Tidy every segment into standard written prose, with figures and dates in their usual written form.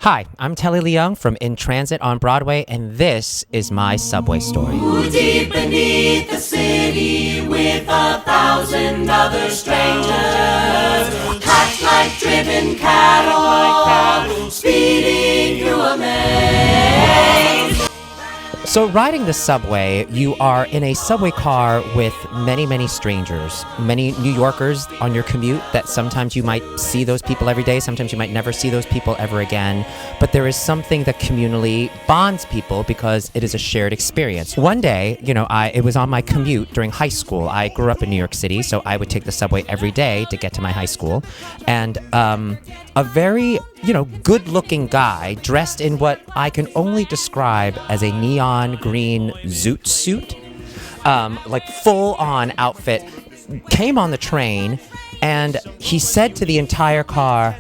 Hi, I'm Telly Leung from In Transit on Broadway, and this is my subway story. Deep beneath the city with 1,000 other strangers, packed like driven cattle, speeding through a maze. So riding the subway, you are in a subway car with many, many strangers, many New Yorkers on your commute that sometimes you might see those people every day, sometimes you might never see those people ever again, but there is something that communally bonds people because it is a shared experience. One day, it was on my commute during high school. I grew up in New York City, so I would take the subway every day to get to my high school, and a very, good-looking guy dressed in what I can only describe as a neon green zoot suit, like full-on outfit, came on the train, and he said to the entire car,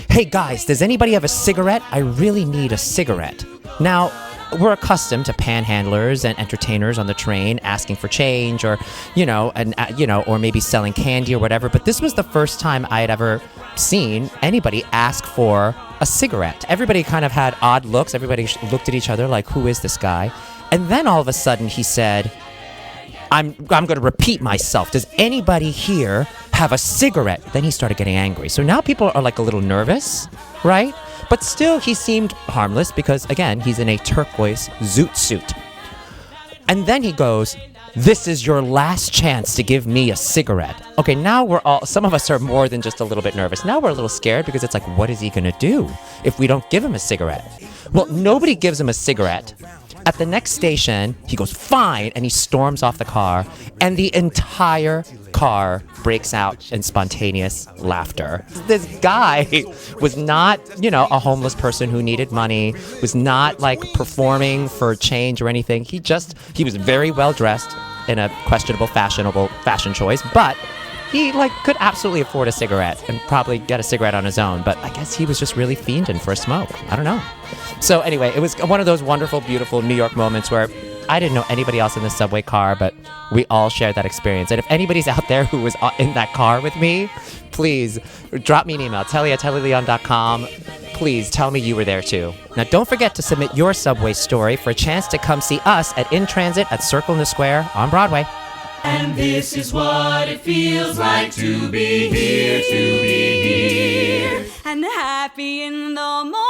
"Hey guys, does anybody have a cigarette? I really need a cigarette." Now, we're accustomed to panhandlers and entertainers on the train asking for change or, or maybe selling candy or whatever. But this was the first time I had ever seen anybody ask for a cigarette. Everybody kind of had odd looks. Everybody looked at each other like, who is this guy? And then all of a sudden he said, I'm going to repeat myself. Does anybody here have a cigarette? Then he started getting angry. So now people are like a little nervous, right? But still, he seemed harmless because, again, he's in a turquoise zoot suit. And then he goes, "This is your last chance to give me a cigarette." Okay, now some of us are more than just a little bit nervous. Now we're a little scared because it's like, what is he going to do if we don't give him a cigarette? Well, nobody gives him a cigarette. At the next station, he goes, "Fine," and he storms off the car, and the entire car breaks out in spontaneous laughter. This guy was not, a homeless person who needed money, was not like performing for change or anything. He was very well dressed in a questionable fashion choice, but he could absolutely afford a cigarette and probably get a cigarette on his own, but I guess he was just really fiending for a smoke. I don't know. So anyway, it was one of those wonderful, beautiful New York moments where I didn't know anybody else in the subway car, but we all shared that experience. And if anybody's out there who was in that car with me, please drop me an email, telly@tellyleon.com. Please tell me you were there too. Now don't forget to submit your subway story for a chance to come see us at In Transit at Circle in the Square on Broadway. And this is what it feels like to be here, and happy in the morning.